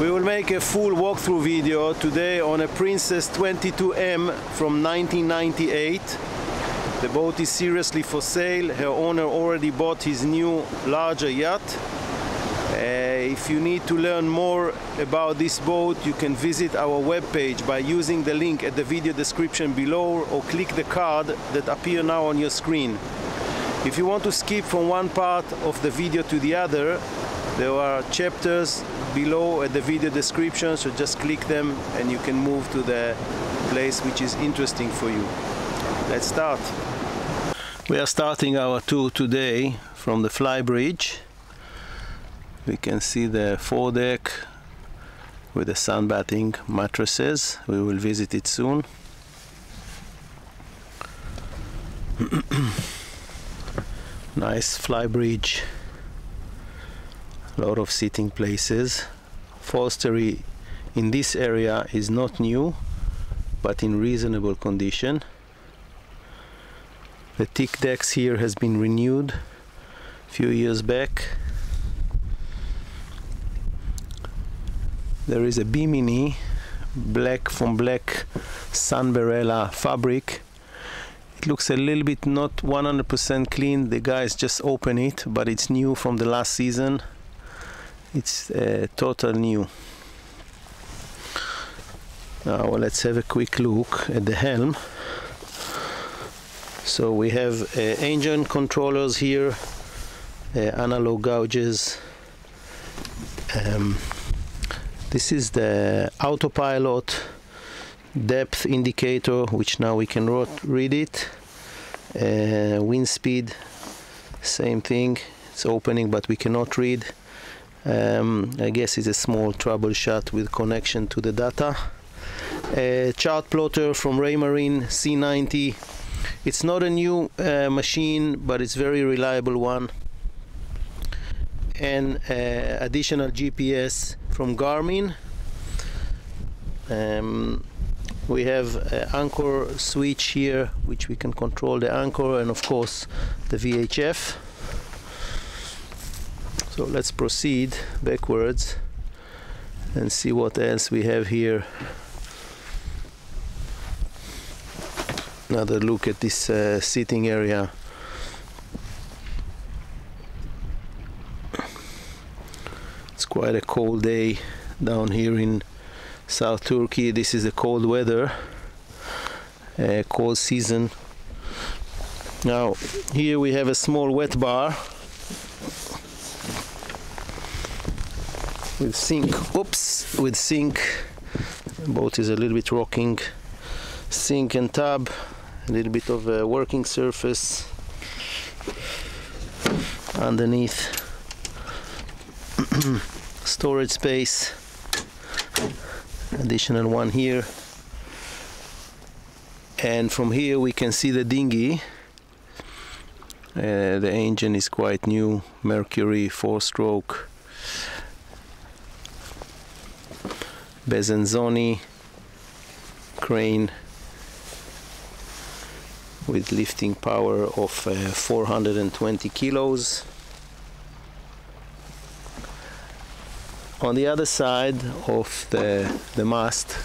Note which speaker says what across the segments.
Speaker 1: We will make a full walkthrough video today on a Princess 22M from 1998. The boat is seriously for sale. Her owner already bought his new larger yacht. If you need to learn more about this boat, you can visit our webpage by using the link at the video description below or click the card that appears now on your screen. If you want to skip from one part of the video to the other, there are chapters below at the video description, so just click them and you can move to the place which is interesting for you. Let's start. We are starting our tour today from the Flybridge. We can see the Fore Deck with the sunbathing mattresses. We will visit it soon. Nice Flybridge. A lot of sitting places. Upholstery in this area is not new, but in reasonable condition. The teak decks here has been renewed a few years back. There is a bimini, black Sunbarella fabric. It looks a little bit not 100% clean. The guys just opened it, but it's new from the last season. It's total new. Now let's have a quick look at the helm. So we have engine controllers here, analog gauges. This is the autopilot depth indicator, which now we can read it. Wind speed, same thing. It's opening, but we cannot read. I guess it's a small troubleshoot with connection to the data. Chart plotter from Raymarine C90. It's not a new machine, but it's very reliable one. And additional GPS from Garmin. We have an anchor switch here, which we can control the anchor, and of course the VHF. So let's proceed backwards and see what else we have here. Another look at this sitting area. It's quite a cold day down here in South Turkey. This is the cold weather, cold season. Now here we have a small wet bar with sink. Oops, with sink. The boat is a little bit rocking. Sink and tub, a little bit of a working surface underneath. Storage space, additional one here, and from here we can see the dinghy. The engine is quite new, Mercury 4-stroke, Bezenzoni crane with lifting power of 420 kilos. On the other side of the mast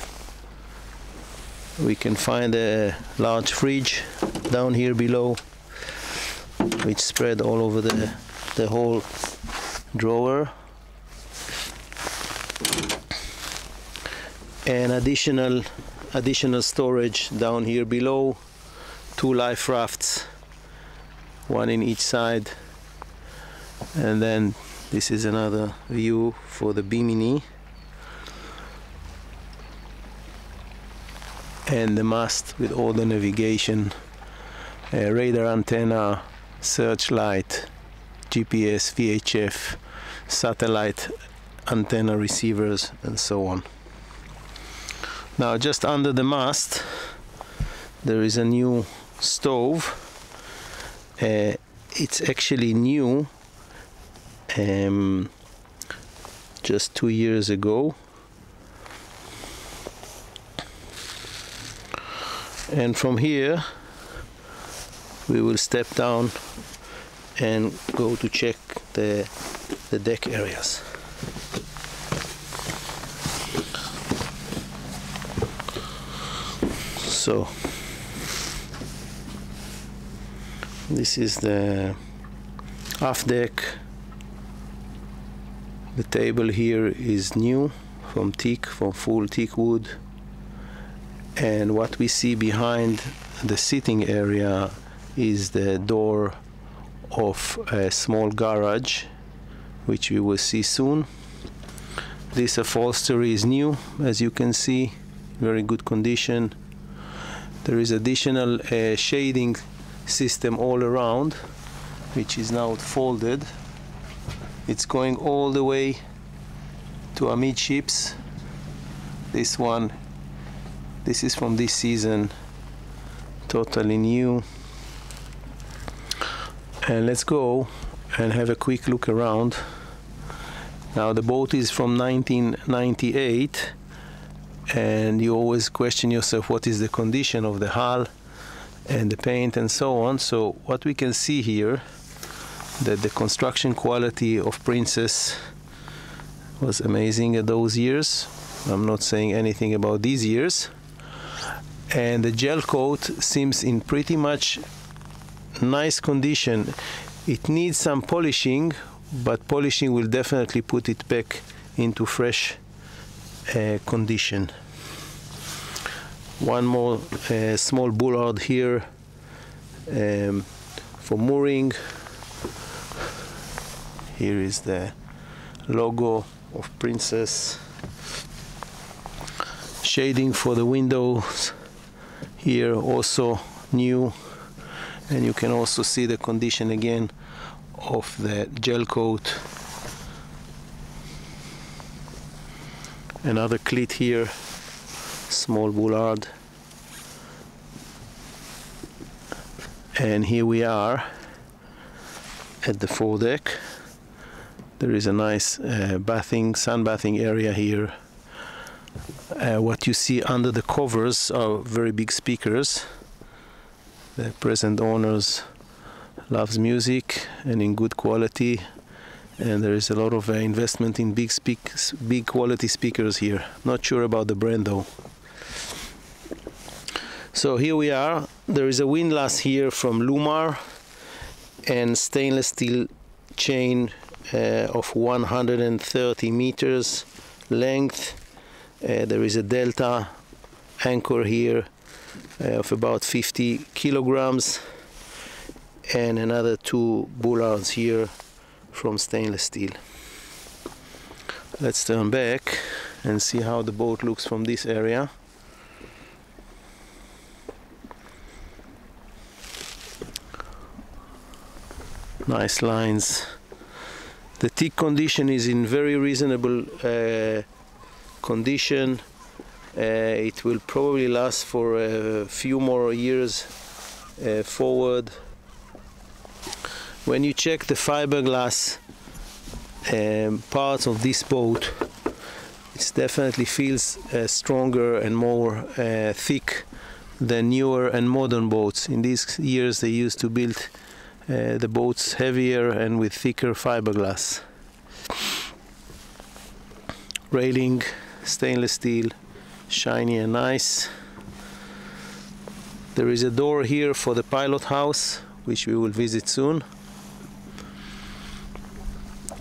Speaker 1: we can find a large fridge down here below, which spread all over the whole drawer, and additional storage down here below. 2 life rafts, one in each side, and then this is another view for the bimini and the mast with all the navigation, radar antenna, searchlight, GPS, VHF, satellite antenna receivers, and so on. Now just under the mast there is a new stove. It's actually new, just 2 years ago, and from here we will step down and go to check the deck areas. So this is the aft deck. The table here is new, from full teak wood, and what we see behind the sitting area is the door of a small garage, which we will see soon. This upholstery is new, as you can see, very good condition. There is additional shading system all around, which is now folded. It's going all the way to amidships. This one, this is from this season, totally new. And let's go and have a quick look around. Now the boat is from 1998, and you always question yourself, what is the condition of the hull and the paint and so on. So what we can see here, that the construction quality of Princess was amazing at those years. I'm not saying anything about these years. And the gel coat seems in pretty much nice condition. It needs some polishing, but polishing will definitely put it back into fresh condition. One more small bollard here for mooring. Here is the logo of Princess. Shading for the windows here also new, and you can also see the condition again of the gel coat. Another cleat here, small bollard, and here we are at the fore deck. There is a nice sunbathing area here. What you see under the covers are very big speakers. The present owners loves music and in good quality, and there is a lot of investment in big quality speakers here. Not sure about the brand though. So here we are. There is a windlass here from Lumar and stainless steel chain of 130 meters length. There is a delta anchor here of about 50 kilograms, and another 2 bollards here from stainless steel. Let's turn back and see how the boat looks from this area. Nice lines. The teak condition is in very reasonable condition. It will probably last for a few more years forward. When you check the fiberglass parts of this boat, it definitely feels stronger and more thick than newer and modern boats. In these years they used to build the boats heavier and with thicker fiberglass. Railing, stainless steel, shiny and nice. There is a door here for the pilot house, which we will visit soon.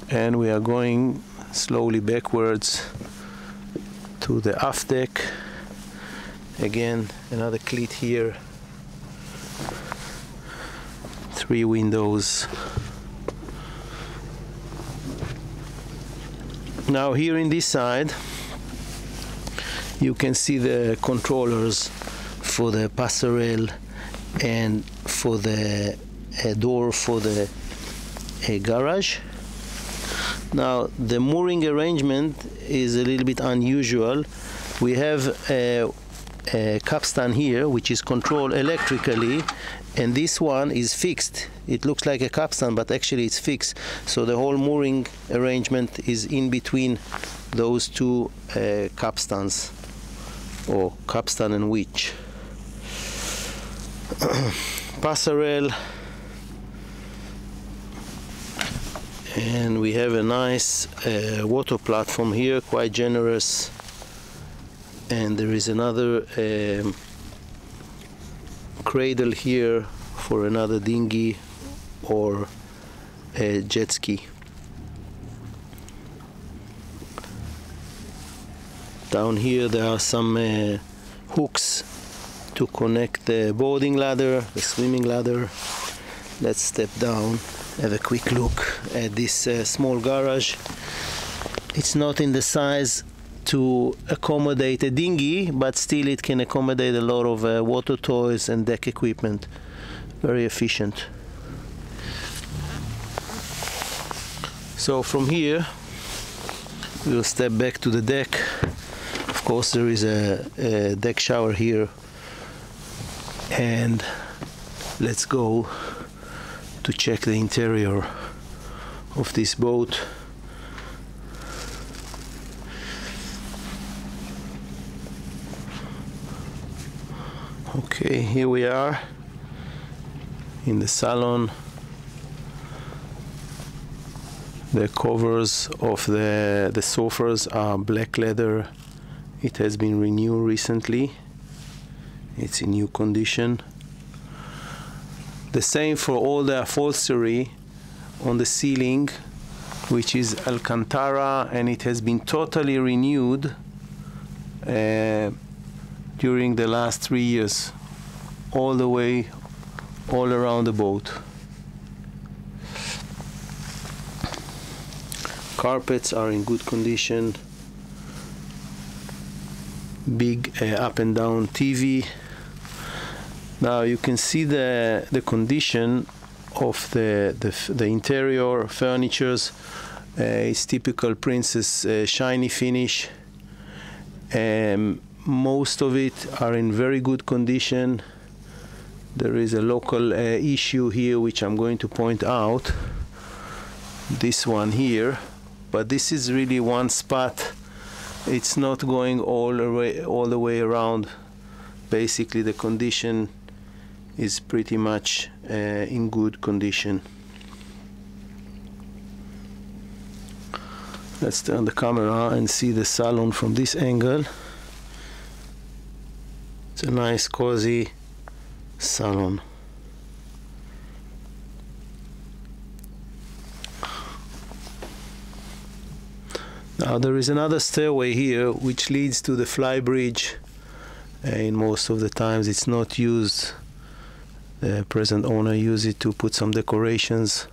Speaker 1: And we are going slowly backwards to the aft deck. Again, another cleat here. 3 windows. Now here in this side you can see the controllers for the passerelle and for the door for the garage. Now the mooring arrangement is a little bit unusual. We have a capstan here which is controlled electrically, and this one is fixed. It looks like a capstan, but actually it's fixed. So the whole mooring arrangement is in between those two capstans, or capstan and winch. Passerelle, and we have a nice water platform here, quite generous. And there is another cradle here for another dinghy or a jet ski. Down here there are some hooks to connect the boarding ladder, the swimming ladder. Let's step down, have a quick look at this small garage. It's not in the size to accommodate a dinghy, but still it can accommodate a lot of water toys and deck equipment. Very efficient. So from here we'll step back to the deck. Of course there is a deck shower here, and let's go to check the interior of this boat. Okay, here we are in the Saloon. The covers of the sofas are black leather. It has been renewed recently. It's in new condition. The same for all the upholstery on the ceiling, which is Alcantara, and it has been totally renewed during the last 3 years, all the way, all around the boat. Carpets are in good condition. Big up and down TV. Now you can see the condition of the interior furnitures. It's typical Princess shiny finish. Most of it are in very good condition. There is a local issue here which I'm going to point out. This one here, but this is really one spot. It's not going all the way around. Basically the condition is pretty much in good condition. Let's turn the camera and see the Saloon from this angle. It's a nice cozy Saloon. Now there is another stairway here which leads to the Flybridge. In most of the times it's not used. The present owner used it to put some decorations.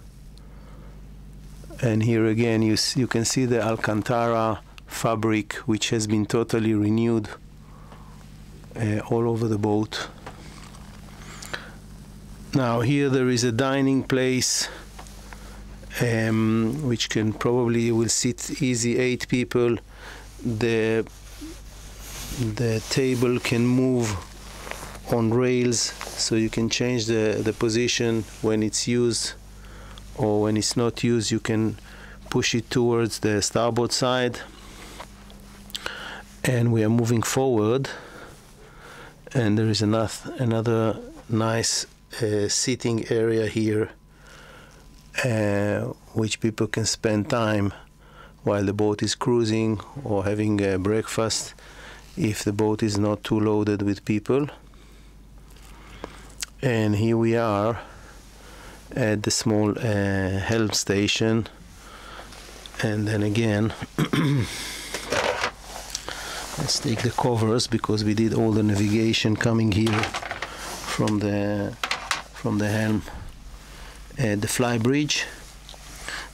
Speaker 1: And here again you can see the Alcantara fabric, which has been totally renewed all over the boat. Now here there is a dining place which can probably will sit easy 8 people. The table can move on rails, so you can change the position when it's used, or when it's not used you can push it towards the starboard side. And we are moving forward, and there is another nice seating area here, which people can spend time while the boat is cruising or having a breakfast if the boat is not too loaded with people. And here we are at the small helm station, and then again let's take the covers, because we did all the navigation coming here from the helm at the Flybridge.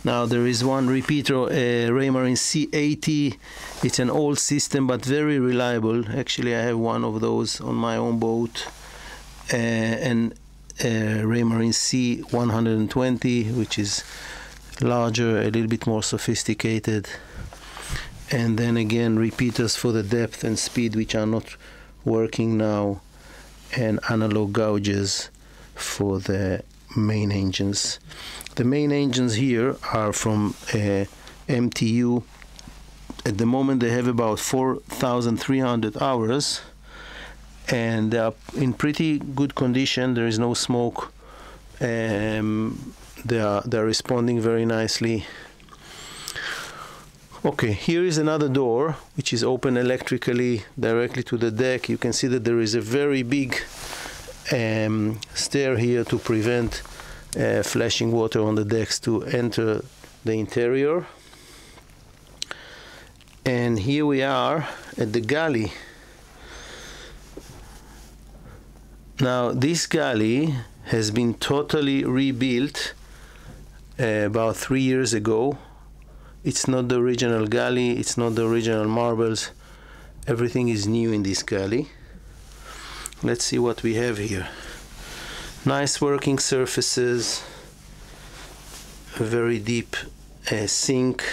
Speaker 1: Now there is one repeater, Raymarine C80. It's an old system but very reliable. Actually I have one of those on my own boat, and Raymarine C120, which is larger, a little bit more sophisticated. And then again repeaters for the depth and speed, which are not working now, and analog gauges for the main engines. The main engines here are from MTU. At the moment they have about 4,300 hours, and they are in pretty good condition. There is no smoke. They are responding very nicely. Okay, here is another door which is open electrically directly to the deck. You can see that there is a very big stair here to prevent flashing water on the decks to enter the interior. And here we are at the galley. Now this galley has been totally rebuilt about 3 years ago. It's not the original galley, it's not the original marbles. Everything is new in this galley. Let's see what we have here. Nice working surfaces, a very deep sink,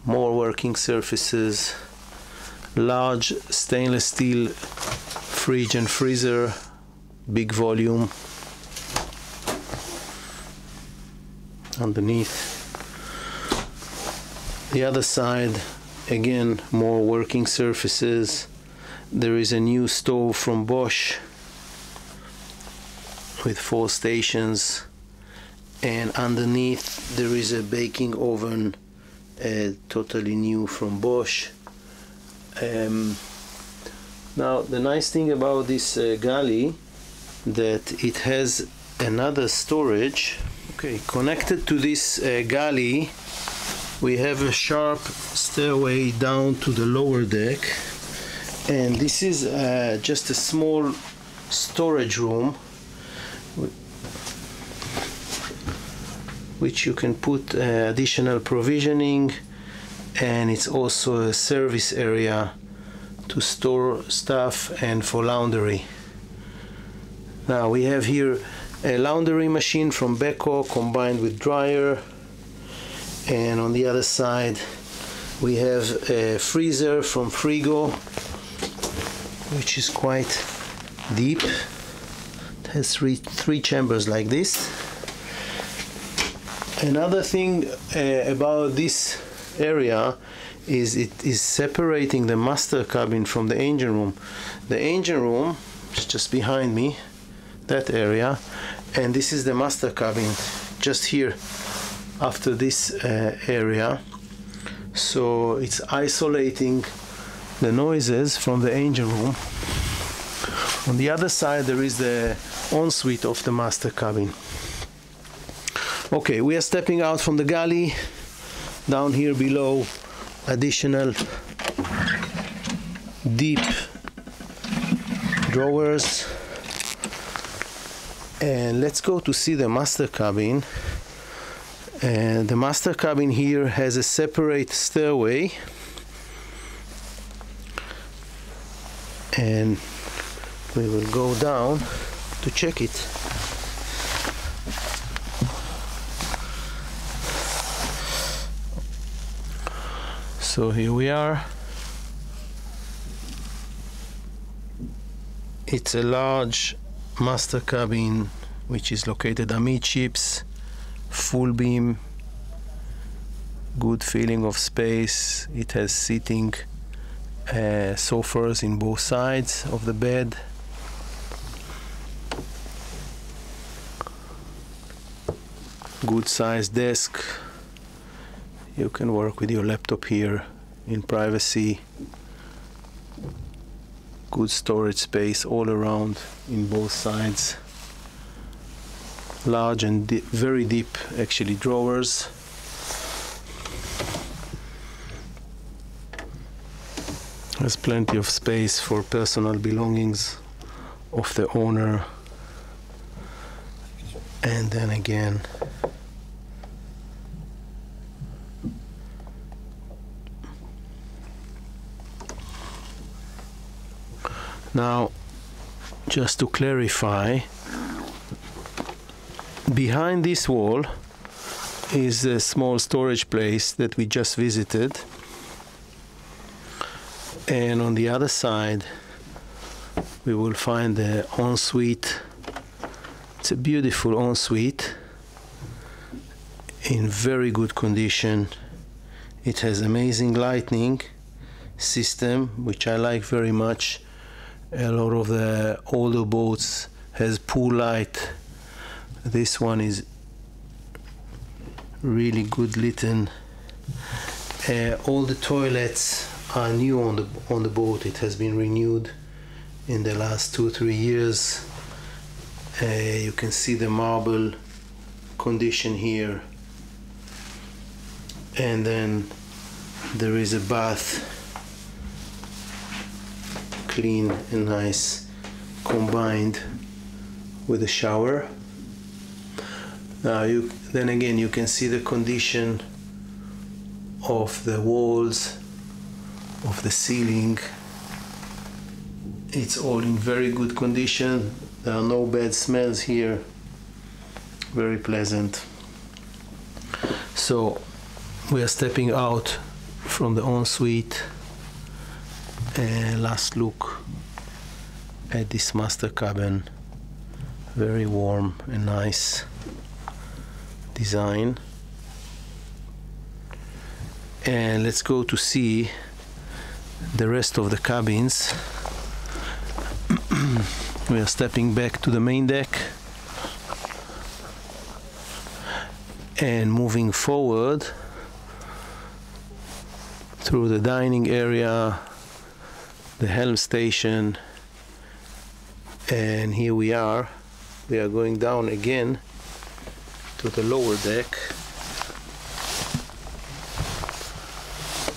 Speaker 1: more working surfaces, large stainless steel fridge and freezer, big volume underneath. The other side, again, more working surfaces. There is a new stove from Bosch with 4 stations, and underneath there is a baking oven, totally new from Bosch. Now the nice thing about this galley, that it has another storage. Okay, connected to this galley we have a sharp stairway down to the lower deck, and this is just a small storage room which you can put additional provisioning, and it's also a service area to store stuff and for laundry. Now we have here a laundry machine from Beko combined with dryer, and on the other side we have a freezer from Frigo, which is quite deep. It has three chambers like this. Another thing about this area is it is separating the master cabin from the engine room. The engine room is just behind me, that area, and this is the master cabin just here after this area. So it's isolating the noises from the engine room. On the other side there is the ensuite of the master cabin. Okay, we are stepping out from the galley. Down here below, additional deep drawers, and let's go to see the master cabin. And the master cabin here has a separate stairway, and we will go down to check it. So here we are. It's a large master cabin which is located amidships, full beam, good feeling of space. It has seating sofas in both sides of the bed. Good sized desk. You can work with your laptop here in privacy. Good storage space all around in both sides. Large and very deep, actually, drawers. There's plenty of space for personal belongings of the owner. And then again, now, just to clarify, behind this wall is a small storage place that we just visited, and on the other side we will find the ensuite. It's a beautiful ensuite in very good condition. It has amazing lighting system, which I like very much. A lot of the older boats has pool light. This one is really good lit. All the toilets are new on the boat. It has been renewed in the last 2-3 years. You can see the marble condition here, and then there is a bath, clean and nice, combined with a shower. Now then again you can see the condition of the walls, of the ceiling. It's all in very good condition. There are no bad smells here. Very pleasant. So we are stepping out from the ensuite. Last look at this master cabin. Very warm and nice design. And let's go to see the rest of the cabins. We are stepping back to the main deck and moving forward through the dining area, the helm station, and here we are going down again to the lower deck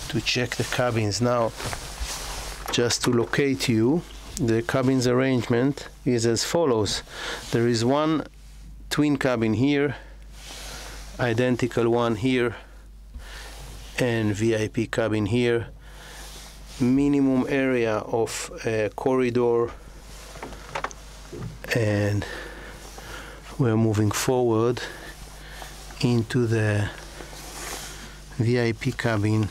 Speaker 1: to check the cabins. Now, just to locate you, the cabin's arrangement is as follows. There is one twin cabin here, identical one here, and VIP cabin here. Minimum area of a corridor, and we're moving forward into the VIP cabin,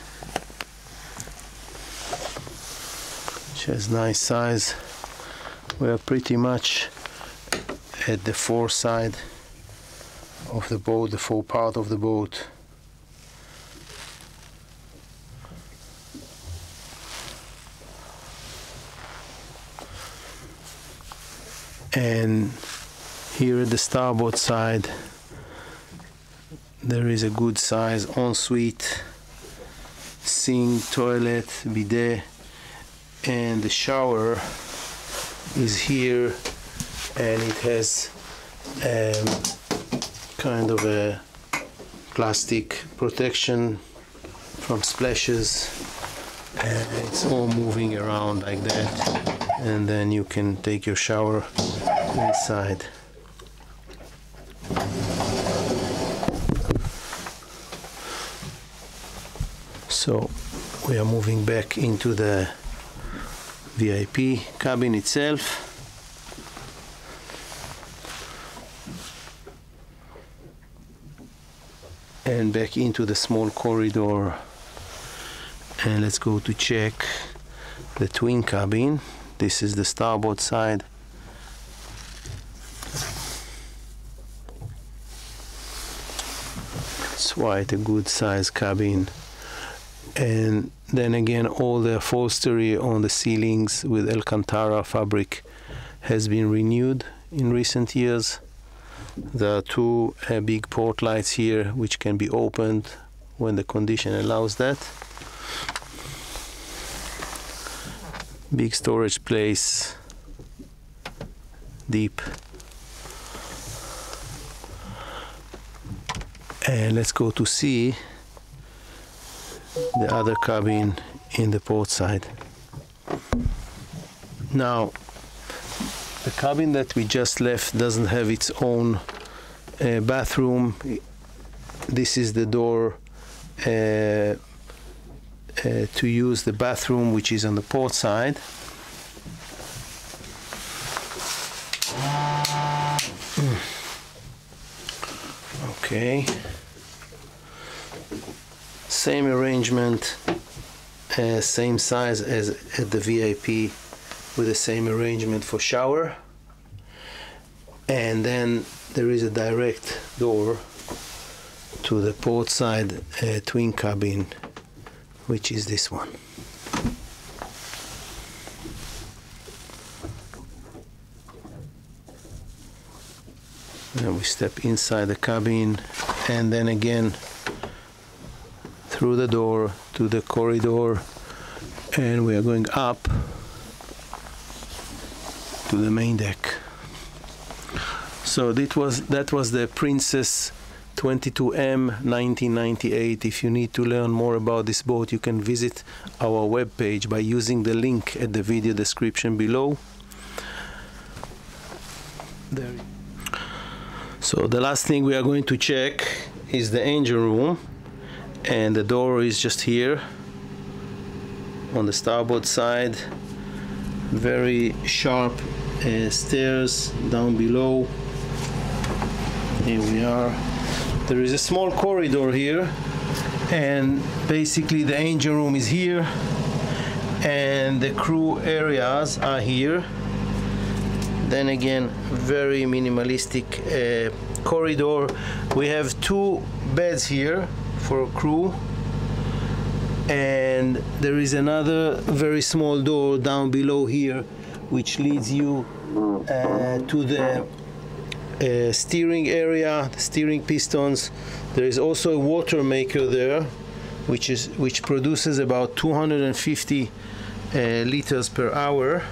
Speaker 1: which has nice size. We are pretty much at the fore side of the boat, the fore part of the boat. And here at the starboard side there is a good size ensuite, sink, toilet, bidet, and the shower is here, and it has kind of a plastic protection from splashes, and it's all moving around like that, and then you can take your shower inside. So we are moving back into the VIP cabin itself. And back into the small corridor, and let's go to check the twin cabin. This is the starboard side. It's quite a good size cabin, and then again all the upholstery on the ceilings with Alcantara fabric has been renewed in recent years. There are two big port lights here which can be opened when the condition allows that. Big storage place, deep. And let's go to see the other cabin in the port side. Now, the cabin that we just left doesn't have its own bathroom. This is the door to use the bathroom, which is on the port side. Okay. Same arrangement, same size as at the VIP, with the same arrangement for shower, and then there is a direct door to the port side twin cabin, which is this one. And we step inside the cabin, and then again through the door to the corridor, and we are going up to the main deck. So that was the Princess 22M 1998. If you need to learn more about this boat, you can visit our webpage by using the link at the video description below. There. So the last thing we are going to check is the engine room, and the door is just here on the starboard side. Very sharp stairs down below. Here we are. There is a small corridor here, and basically the engine room is here and the crew areas are here. Then again, very minimalistic corridor. We have 2 beds here for crew, and there is another very small door down below here which leads you to the steering area, the steering pistons. There is also a water maker there which produces about 250 liters per hour,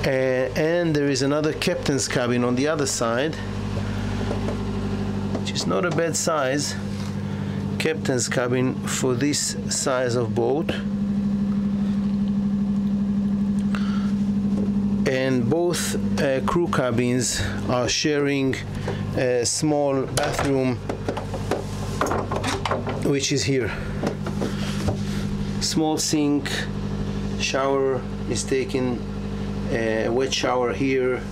Speaker 1: and there is another captain's cabin on the other side, which is not a bad size captain's cabin for this size of boat. And both crew cabins are sharing a small bathroom, which is here. Small sink, shower is taken, wet shower here,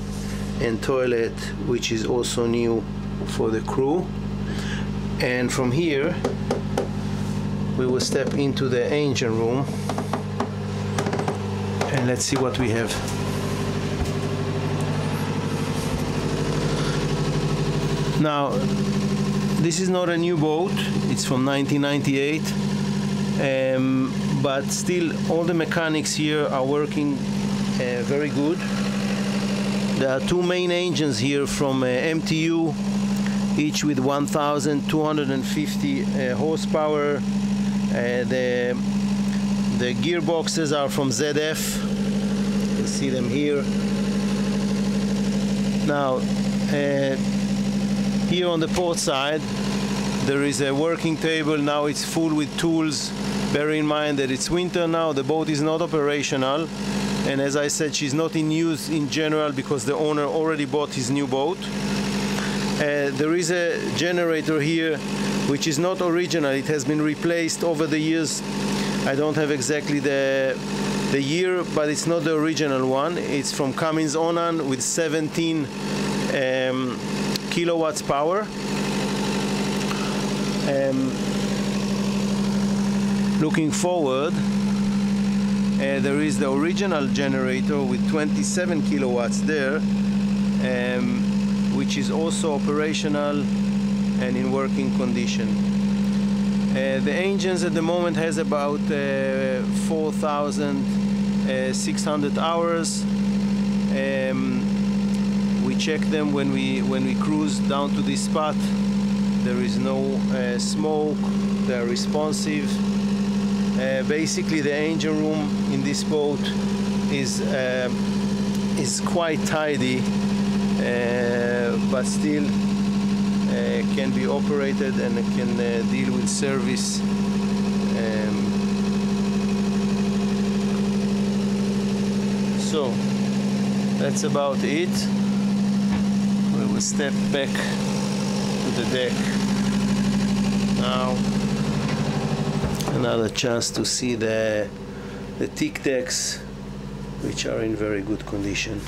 Speaker 1: and toilet, which is also new for the crew. And from here we will step into the engine room, and let's see what we have. Now, this is not a new boat, it's from 1998, but still all the mechanics here are working very good. There are 2 main engines here from MTU, each with 1,250 horsepower. The gearboxes are from ZF, you can see them here. Now, here on the port side there is a working table. Now it's full with tools. Bear in mind that it's winter now, the boat is not operational, and as I said, she's not in use in general because the owner already bought his new boat. There is a generator here which is not original, it has been replaced over the years. I don't have exactly the year, but it's not the original one. It's from Cummins Onan with 17 kilowatts power. Looking forward, there is the original generator with 27 kilowatts there, which is also operational and in working condition. The engines at the moment has about 4,600 hours. We check them when we cruise down to this spot. There is no smoke. They are responsive. Basically, the engine room in this boat is quite tidy, but still can be operated and can deal with service. So that's about it. We will step back to the deck now. Another chance to see the thick decks, which are in very good condition.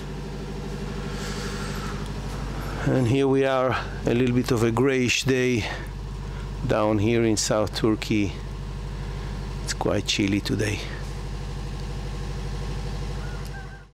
Speaker 1: And here we are, a little bit of a grayish day down here in South Turkey. It's quite chilly today.